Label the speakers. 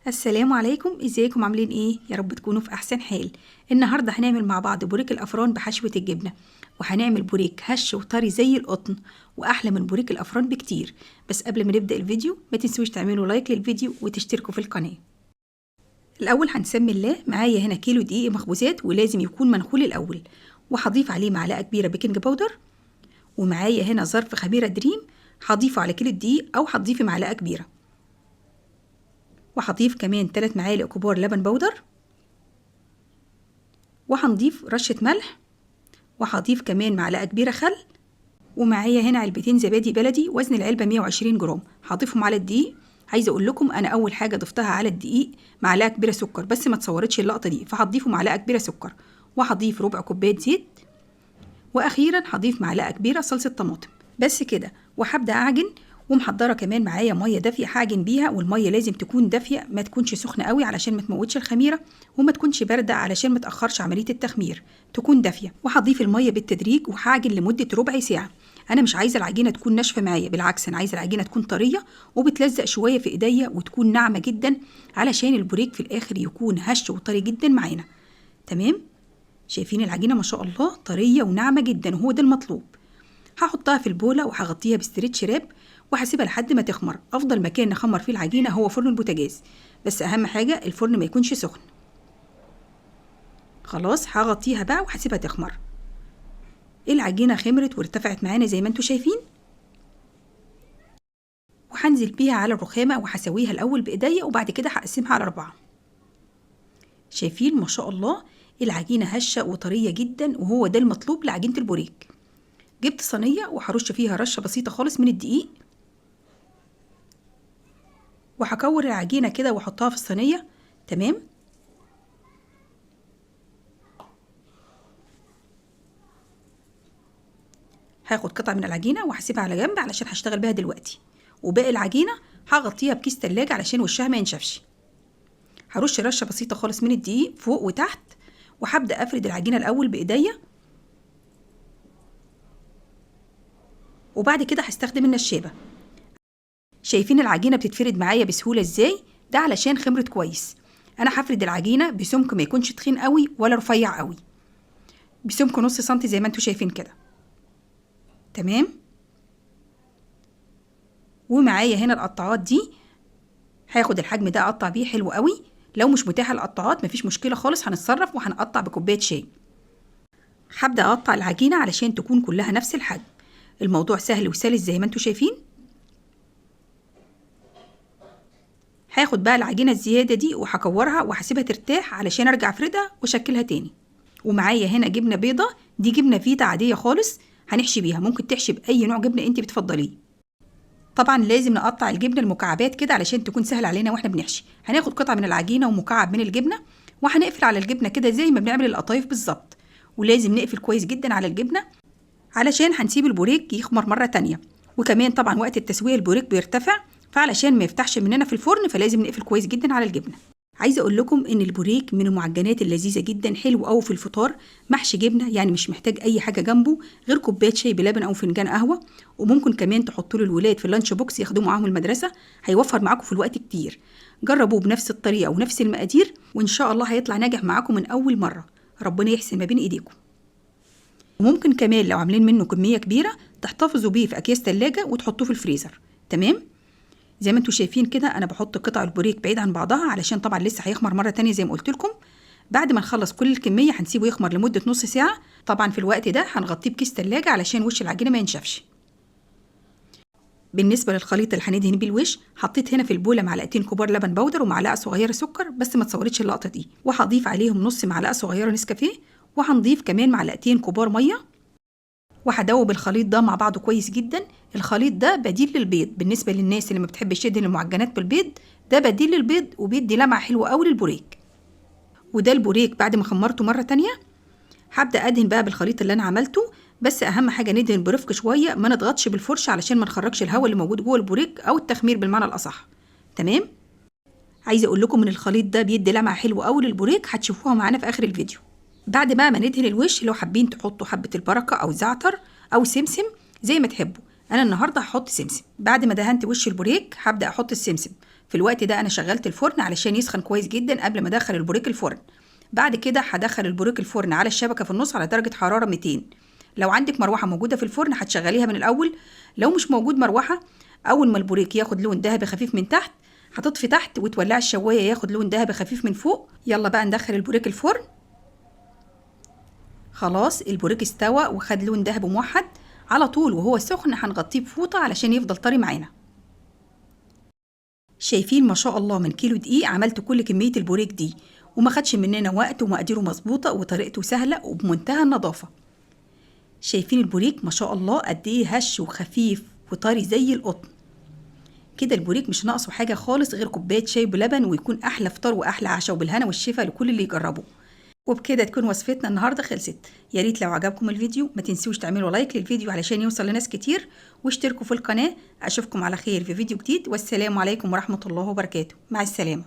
Speaker 1: السلام عليكم، ازيكم عاملين ايه؟ يا رب تكونوا في احسن حال. النهارده هنعمل مع بعض بوريك الافران بحشوه الجبنه، وهنعمل بوريك هش وطري زي القطن واحلى من بوريك الافران بكتير. بس قبل ما نبدا الفيديو ما تنسوش تعملوا لايك للفيديو وتشتركوا في القناه. الاول هنسمي الله. معايا هنا كيلو دقيق مخبوزات ولازم يكون منخول الاول، وهضيف عليه معلقه كبيره بيكنج باودر، ومعايا هنا ظرف خميره دريم هضيفه على كيلو الدقيق او هتضيفي معلقه كبيره، وهضيف كمان 3 معالق كبار لبن بودر، وهنضيف رشة ملح، وهضيف كمان معلقة كبيرة خل، ومعايا هنا علبتين زبادي بلدي وزن العلبة 120 جرام هضيفهم على الدقيق. عايزة اقول لكم انا اول حاجة ضفتها على الدقيق معلقة كبيرة سكر، بس ما تصورتش اللقطة دي، فهضيفه معلقة كبيرة سكر، وهضيف ربع كوباية زيت، واخيرا هضيف معلقة كبيرة صلصة طماطم. بس كده، وهبدأ اعجن. ومحضره كمان معايا ميه دافيه هعجن بيها، والميه لازم تكون دافيه، ما تكونش سخنه قوي علشان ما تموتش الخميره، وما تكونش بارده علشان ما تاخرش عمليه التخمير، تكون دافيه. وهضيف الميه بالتدريج وهعجن لمده ربع ساعه. انا مش عايزه العجينه تكون ناشفه معايا، بالعكس انا عايزه العجينه تكون طريه وبتلزق شويه في ايديا وتكون ناعمه جدا، علشان البوريك في الاخر يكون هش وطري جدا معانا. تمام؟ شايفين العجينه ما شاء الله طريه وناعمه جدا، وهو ده المطلوب. هحطها في البوله وهغطيها بستريتش راب وهسيبها لحد ما تخمر. افضل مكان نخمر فيه العجينه هو فرن البوتاجاز، بس اهم حاجه الفرن ما يكونش سخن. خلاص هغطيها بقى وهسيبها تخمر. العجينه خمرت وارتفعت معانا زي ما انتم شايفين، وهنزل بيها على الرخامه وهسويها الاول بايديا وبعد كده هقسمها على 4. شايفين ما شاء الله العجينه هشه وطريه جدا، وهو ده المطلوب لعجينه البوريك. جبت صينيه وهرش فيها رشه بسيطه خالص من الدقيق، وهكور العجينه كده واحطها في الصينيه. تمام؟ هاخد قطعه من العجينه وهسيبها على جنب علشان هشتغل بيها دلوقتي، وباقي العجينه هغطيها بكيس تلاجة علشان وشها ما ينشفش. هرش رشه بسيطه خالص من الدقيق فوق وتحت، وهبدا افرد العجينه الاول بايديا، وبعد كده هستخدم النشابه. شايفين العجينه بتتفرد معايا بسهوله ازاي؟ ده علشان خمرت كويس. انا هفرد العجينه بسمك ما يكونش تخين قوي ولا رفيع قوي، بسمك نص سنتي زي ما انتم شايفين كده. تمام؟ ومعايا هنا القطاعات دي، هاخد الحجم ده اقطع بيه حلو قوي. لو مش متاحه القطاعات مفيش مشكله خالص، هنتصرف وهنقطع بكوبايه شاي. هبدا اقطع العجينه علشان تكون كلها نفس الحجم. الموضوع سهل وسلس زي ما انتم شايفين. هاخد بقى العجينه الزياده دي وهكورها وهسيبها ترتاح علشان ارجع افردها واشكلها تاني. ومعايا هنا جبنه بيضه، دي جبنه فيتا عاديه خالص هنحشي بيها، ممكن تحشي باي نوع جبنه انت بتفضليه. طبعا لازم نقطع الجبنه المكعبات كده علشان تكون سهل علينا واحنا بنحشي. هناخد قطعه من العجينه ومكعب من الجبنه، وهنقفل على الجبنه كده زي ما بنعمل القطايف بالظبط. ولازم نقفل كويس جدا على الجبنه علشان هنسيب البوريك يخمر مره تانية. وكمان طبعا وقت التسويه البوريك بيرتفع، فعلشان ما يفتحش مننا في الفرن فلازم نقفل كويس جدا على الجبنه. عايزه اقول لكم ان البوريك من المعجنات اللذيذه جدا، حلو قوي في الفطار، محشي جبنه يعني مش محتاج اي حاجه جنبه غير كوبايه شاي بلبن او فنجان قهوه. وممكن كمان تحطوا للولاد في اللانش بوكس ياخدوه معاهم المدرسه، هيوفر معاكم في الوقت كتير. جربوه بنفس الطريقه ونفس المقادير وان شاء الله هيطلع ناجح معاكم من اول مره. ربنا يحسن ما بين ايديكم. وممكن كمان لو عاملين منه كميه كبيره تحتفظوا بيه في اكياس ثلاجه وتحطوه في الفريزر. تمام؟ زي ما انتم شايفين كده انا بحط قطع البوريك بعيد عن بعضها علشان طبعا لسه هيخمر مره تانية زي ما قلت لكم. بعد ما نخلص كل الكميه هنسيبه يخمر لمده نص ساعه. طبعا في الوقت ده هنغطيه بكيس ثلاجه علشان وش العجينه ما ينشفش. بالنسبه للخليط اللي هندهن بيه الوش، حطيت هنا في البوله معلقتين كبار لبن بودر ومعلقه صغيره سكر، بس ما تصورتش اللقطه دي. وهضيف عليهم نص معلقه صغيره نسكافيه، وهنضيف كمان معلقتين كبار ميه، وهدوب الخليط ده مع بعضه كويس جدا. الخليط ده بديل للبيض، بالنسبه للناس اللي ما بتحبش تدهن المعجنات بالبيض، ده بديل للبيض وبيدي لمعه حلوه قوي للبوريك. وده البوريك بعد ما خمرته مره تانية. هبدا ادهن بقى بالخليط اللي انا عملته، بس اهم حاجه ندهن برفق شويه، ما نضغطش بالفرشه علشان ما نخرجش الهواء اللي موجود جوه البوريك او التخمير بالمعنى الاصح. تمام؟ عايزه اقول لكم ان الخليط ده بيدي لمعه حلوه قوي للبوريك، هتشوفوها معانا في اخر الفيديو. بعد بقى ما ندهن الوش، لو حابين تحطوا حبه البركه او زعتر او سمسم زي ما تحبوا. انا النهارده هحط سمسم. بعد ما دهنت وش البوريك هبدا احط السمسم. في الوقت ده انا شغلت الفرن علشان يسخن كويس جدا قبل ما ادخل البوريك الفرن. بعد كده هدخل البوريك الفرن على الشبكه في النص على درجه حراره 200. لو عندك مروحه موجوده في الفرن هتشغليها من الاول. لو مش موجود مروحه، اول ما البوريك ياخد لون ذهبي خفيف من تحت هتطفي تحت وتولعي الشوايه ياخد لون ذهبي خفيف من فوق. يلا بقى ندخل البوريك الفرن. خلاص البوريك استوى وخد لون ذهبي موحد. على طول وهو سخن هنغطيه بفوطه علشان يفضل طري معانا. شايفين ما شاء الله من كيلو دقيق عملت كل كميه البوريك دي، وما خدش مننا وقت، ومقاديره مظبوطه وطريقته سهله وبمنتهى النظافه. شايفين البوريك ما شاء الله قد ايه هش وخفيف وطري زي القطن كده. البوريك مش ناقصه حاجه خالص غير كوبايه شاي بلبن، ويكون احلى فطار واحلى عشاء، وبالهنا والشفا لكل اللي يجربه. وبكده تكون وصفتنا النهارده خلصت. يا ريت لو عجبكم الفيديو ما تنسوش تعملوا لايك للفيديو علشان يوصل لناس كتير، واشتركوا في القناه. اشوفكم على خير في فيديو جديد، والسلام عليكم ورحمه الله وبركاته. مع السلامه.